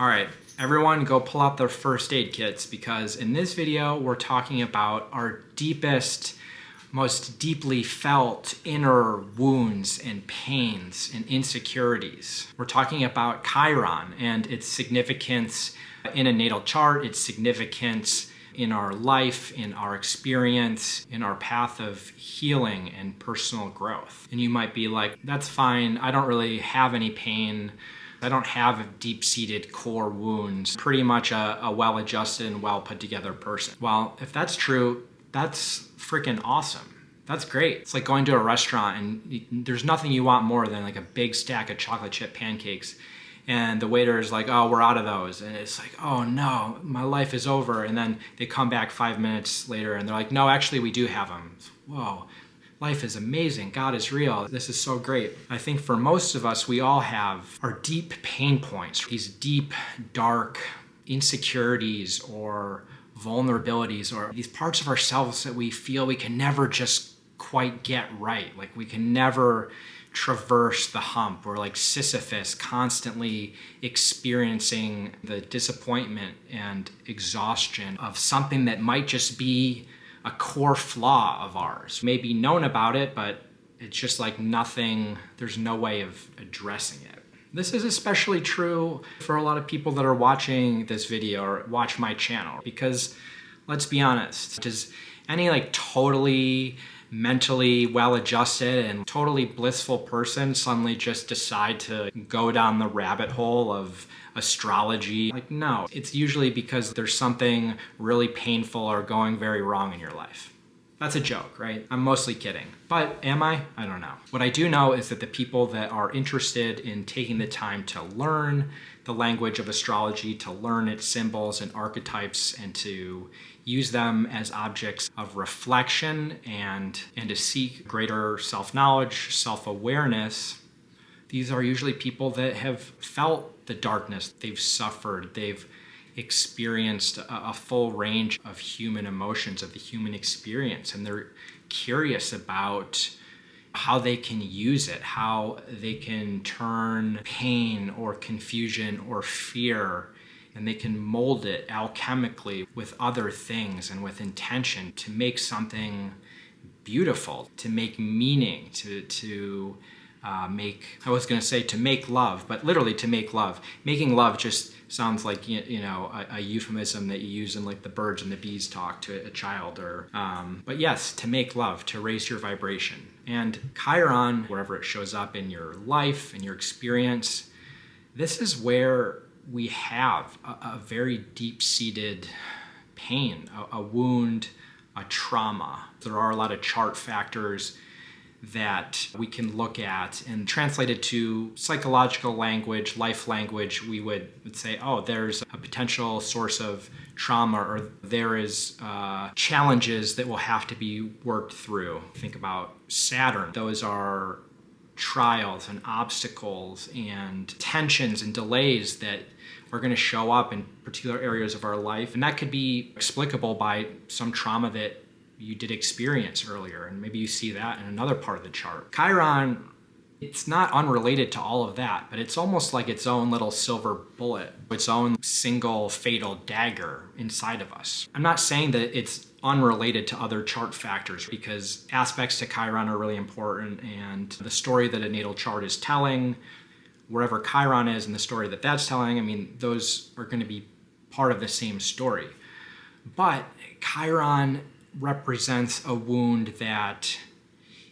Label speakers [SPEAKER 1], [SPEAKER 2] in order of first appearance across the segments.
[SPEAKER 1] All right, everyone go pull out their first aid kits because in this video, we're talking about our deepest, most deeply felt inner wounds and pains and insecurities. We're talking about Chiron and its significance in a natal chart, its significance in our life, in our experience, in our path of healing and personal growth. And you might be like, that's fine, I don't really have any pain. I don't have deep-seated core wounds. Pretty much a well-adjusted and well-put-together person. Well, if that's true, that's freaking awesome. That's great. It's like going to a restaurant and there's nothing you want more than like a big stack of chocolate chip pancakes. And the waiter is like, oh, we're out of those. And it's like, oh no, my life is over. And then they come back 5 minutes later and they're like, no, actually we do have them. Whoa. Life is amazing. God is real. This is so great. I think for most of us, we all have our deep pain points, these deep, dark insecurities or vulnerabilities or these parts of ourselves that we feel we can never just quite get right. Like we can never traverse the hump. We're like Sisyphus, constantly experiencing the disappointment and exhaustion of something that might just be a core flaw of ours. Maybe known about it, but it's just like nothing, there's no way of addressing it. This is especially true for a lot of people that are watching this video or watch my channel, because let's be honest, does any like totally mentally well-adjusted and totally blissful person suddenly just decide to go down the rabbit hole of astrology? Like, no, it's usually because there's something really painful or going very wrong in your life. That's a joke, right? I'm mostly kidding. But am I? I don't know. What I do know is that the people that are interested in taking the time to learn the language of astrology, to learn its symbols and archetypes, and to use them as objects of reflection and to seek greater self-knowledge, self-awareness, these are usually people that have felt the darkness, they've suffered, they've experienced a full range of human emotions, of the human experience, and they're curious about how they can use it, how they can turn pain or confusion or fear, and they can mold it alchemically with other things and with intention to make something beautiful, to make meaning, to make, I was going to say to make love, but literally to make love. Making love just sounds like, you know, a euphemism that you use in like the birds and the bees talk to a child, or, but yes, to make love, to raise your vibration. And Chiron, wherever it shows up in your life, in your experience, this is where we have a very deep-seated pain, a wound, a trauma. There are a lot of chart factors that we can look at and translate it to psychological language, life language. We would say, oh, there's a potential source of trauma, or there is challenges that will have to be worked through. Think about Saturn. Those are trials and obstacles and tensions and delays that are going to show up in particular areas of our life. And that could be explicable by some trauma that you did experience earlier, and maybe you see that in another part of the chart. Chiron, it's not unrelated to all of that, but it's almost like its own little silver bullet, its own single fatal dagger inside of us. I'm not saying that it's unrelated to other chart factors, because aspects to Chiron are really important, and the story that a natal chart is telling, wherever Chiron is and the story that that's telling, I mean, those are going to be part of the same story. But Chiron represents a wound that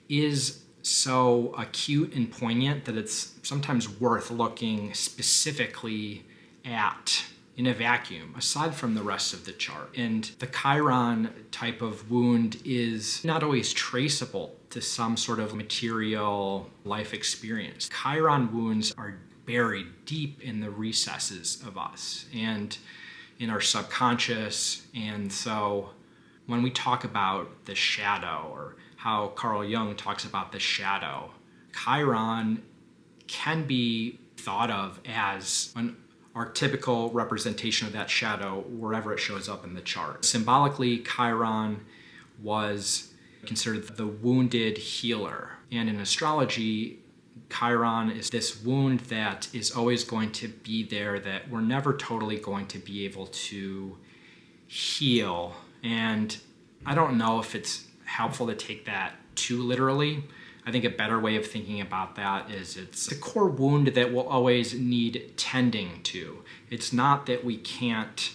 [SPEAKER 1] is so acute and poignant that it's sometimes worth looking specifically at in a vacuum, aside from the rest of the chart. And the Chiron type of wound is not always traceable to some sort of material life experience. Chiron wounds are buried deep in the recesses of us and in our subconscious. And so when we talk about the shadow, or how Carl Jung talks about the shadow, Chiron can be thought of as an archetypical representation of that shadow wherever it shows up in the chart. Symbolically, Chiron was considered the wounded healer. And in astrology, Chiron is this wound that is always going to be there, that we're never totally going to be able to heal. And I don't know if it's helpful to take that too literally. I think a better way of thinking about that is it's a core wound that will always need tending to. It's not that we can't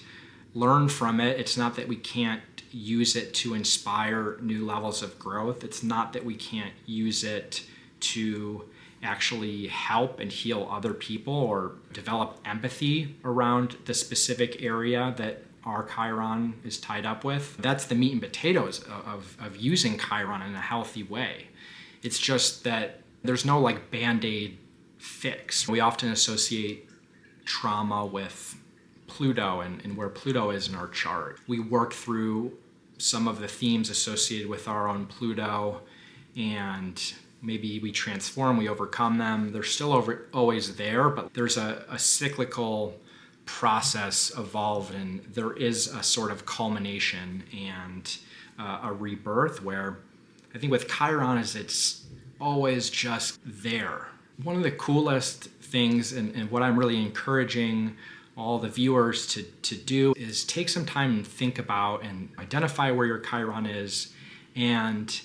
[SPEAKER 1] learn from it. It's not that we can't use it to inspire new levels of growth. It's not that we can't use it to actually help and heal other people or develop empathy around the specific area that our Chiron is tied up with. That's the meat and potatoes of using Chiron in a healthy way. It's just that there's no like Band-Aid fix. We often associate trauma with Pluto and where Pluto is in our chart. We work through some of the themes associated with our own Pluto, and maybe we transform, we overcome them. They're still always there, but there's a cyclical process evolved, and there is a sort of culmination and a rebirth where I think with Chiron is it's always just there. One of the coolest things and what I'm really encouraging all the viewers to do is take some time and think about and identify where your Chiron is, and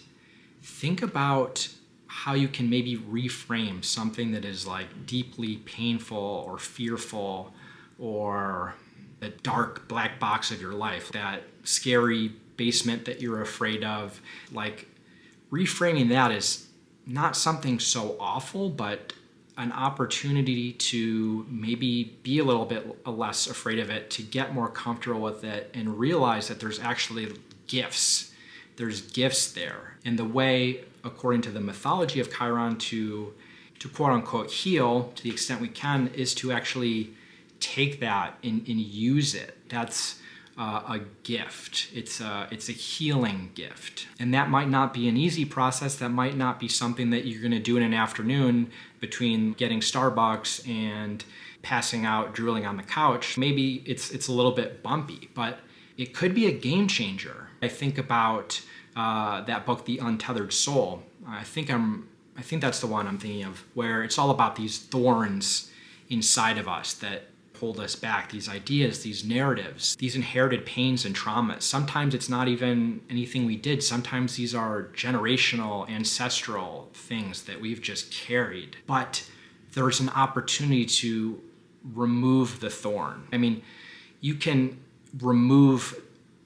[SPEAKER 1] think about how you can maybe reframe something that is like deeply painful or fearful, or the dark black box of your life, that scary basement that you're afraid of. Like, reframing that is not something so awful, but an opportunity to maybe be a little bit less afraid of it, to get more comfortable with it and realize that there's actually gifts. There's gifts there. And the way, according to the mythology of Chiron, to quote unquote heal to the extent we can is to actually take that and use it. That's a gift. It's a healing gift. And that might not be an easy process. That might not be something that you're going to do in an afternoon between getting Starbucks and passing out, drooling on the couch. Maybe it's a little bit bumpy, but it could be a game changer. I think about that book, The Untethered Soul. I think that's the one I'm thinking of, where it's all about these thorns inside of us that hold us back, these ideas, these narratives, these inherited pains and traumas. Sometimes it's not even anything we did. Sometimes these are generational, ancestral things that we've just carried. But there's an opportunity to remove the thorn. I mean, you can remove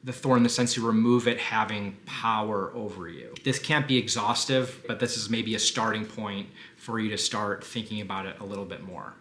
[SPEAKER 1] the thorn in the sense you remove it having power over you. This can't be exhaustive, but this is maybe a starting point for you to start thinking about it a little bit more.